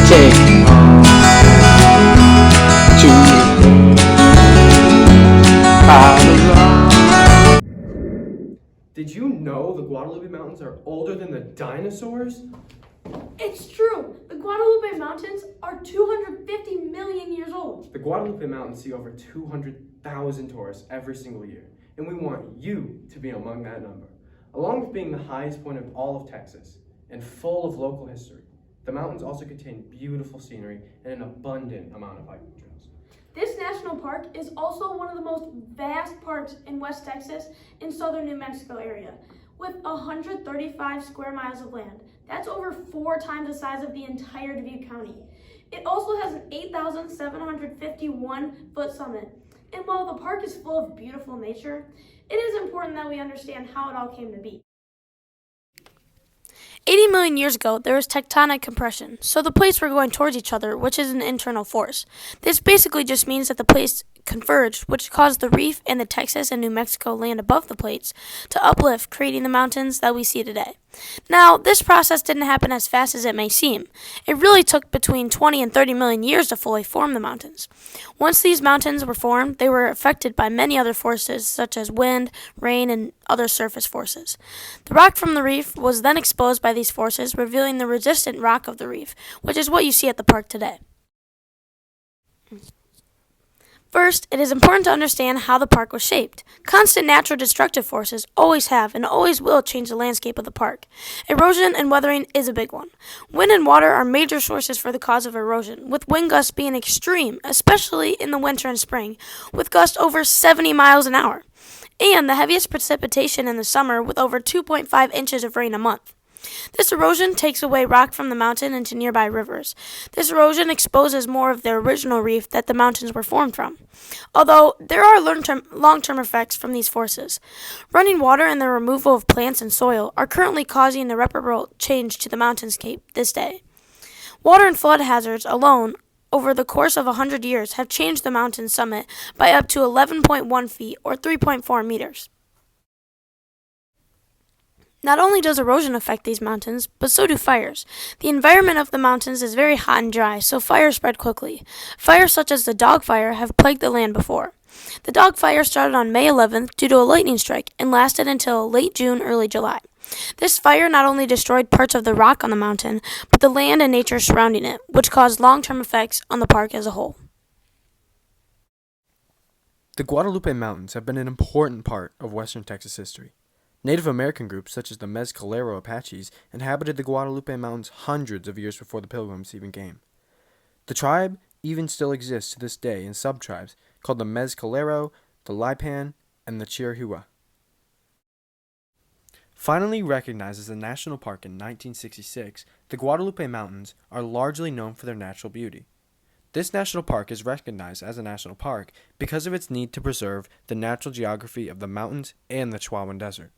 Take me home to Colorado. Did you know the Guadalupe Mountains are older than the dinosaurs? It's true. The Guadalupe Mountains are 250 million years old. The Guadalupe Mountains see over 200,000 tourists every single year, and we want you to be among that number. Along with being the highest point of all of Texas and full of local history, the mountains also contain beautiful scenery and an abundant amount of hiking trails. This national park is also one of the most vast parks in West Texas and southern New Mexico area, with 135 square miles of land. That's over 4 times the size of the entire Dubuque County. It also has an 8,751-foot summit. And while the park is full of beautiful nature, it is important that we understand how it all came to be. 80 million years ago, there was tectonic compression, so the plates were going towards each other, which is an internal force. This basically just means that the plates converged, which caused the reef and the Texas and New Mexico land above the plates to uplift, creating the mountains that we see today. Now, this process didn't happen as fast as it may seem. It really took between 20 and 30 million years to fully form the mountains. Once these mountains were formed, they were affected by many other forces such as wind, rain, and other surface forces. The rock from the reef was then exposed by these forces, revealing the resistant rock of the reef, which is what you see at the park today. First, it is important to understand how the park was shaped. Constant natural destructive forces always have and always will change the landscape of the park. Erosion and weathering is a big one. Wind and water are major sources for the cause of erosion, with wind gusts being extreme, especially in the winter and spring, with gusts over 70 miles an hour, and the heaviest precipitation in the summer with over 2.5 inches of rain a month. This erosion takes away rock from the mountain into nearby rivers. This erosion exposes more of the original reef that the mountains were formed from. Although there are long-term effects from these forces. Running water and the removal of plants and soil are currently causing irreparable change to the mountainscape this day. Water and flood hazards alone over the course of 100 years have changed the mountain summit by up to 11.1 feet or 3.4 meters. Not only does erosion affect these mountains, but so do fires. The environment of the mountains is very hot and dry, so fires spread quickly. Fires such as the Dog Fire have plagued the land before. The Dog Fire started on May 11th due to a lightning strike and lasted until late June, early July. This fire not only destroyed parts of the rock on the mountain, but the land and nature surrounding it, which caused long-term effects on the park as a whole. The Guadalupe Mountains have been an important part of Western Texas history. Native American groups such as the Mezcalero Apaches inhabited the Guadalupe Mountains hundreds of years before the Pilgrims even came. The tribe even still exists to this day in subtribes called the Mezcalero, the Lipan, and the Chirihua. Finally recognized as a national park in 1966, the Guadalupe Mountains are largely known for their natural beauty. This national park is recognized as a national park because of its need to preserve the natural geography of the mountains and the Chihuahuan Desert.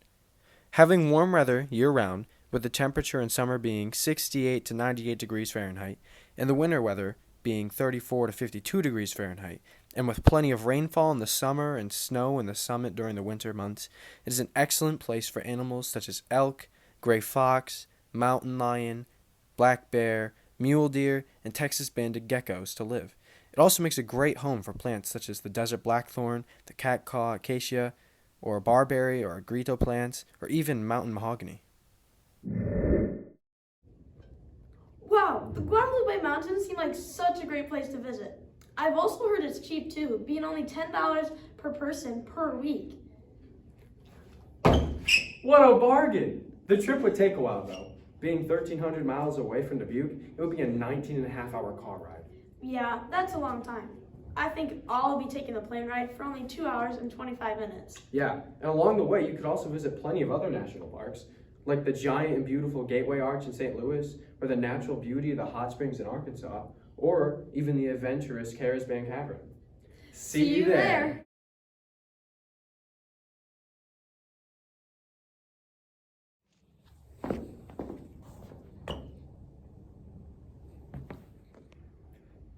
Having warm weather year-round, with the temperature in summer being 68 to 98 degrees Fahrenheit, and the winter weather being 34 to 52 degrees Fahrenheit, and with plenty of rainfall in the summer and snow in the summit during the winter months, it is an excellent place for animals such as elk, gray fox, mountain lion, black bear, mule deer, and Texas banded geckos to live. It also makes a great home for plants such as the desert blackthorn, the catcaw acacia, or barberry or agrito plants, or even mountain mahogany. Wow, the Guadalupe Mountains seem like such a great place to visit. I've also heard it's cheap too, being only $10 per person per week. What a bargain! The trip would take a while though. Being 1,300 miles away from Dubuque, it would be a 19-and-a-half-hour car ride. Yeah, that's a long time. I think I'll be taking the plane ride for only 2 hours and 25 minutes. Yeah, and along the way, you could also visit plenty of other national parks, like the giant and beautiful Gateway Arch in St. Louis, or the natural beauty of the hot springs in Arkansas, or even the adventurous Caribbean Cavern. See you there!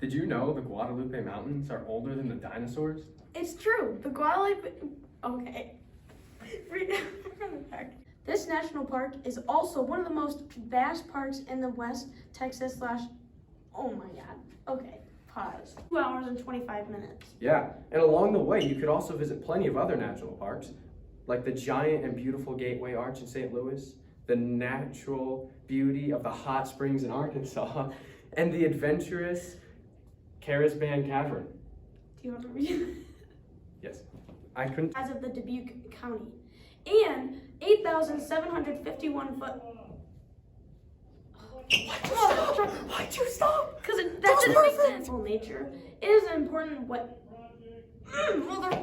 Did you know the Guadalupe Mountains are older than the dinosaurs? It's true. The Guadalupe... Okay. This national park is also one of the most vast parks in the West Texas oh my god. Okay, pause. 2 hours and 25 minutes. Yeah, and along the way, you could also visit plenty of other national parks, like the giant and beautiful Gateway Arch in St. Louis, the natural beauty of the hot springs in Arkansas, and the adventurous Caribbean Cavern. Do you want to read? Yes, I couldn't. As of the Dubuque County, and 8,751 foot. Why'd you stop? Because that didn't make sense. Nature is an important what? Well, they're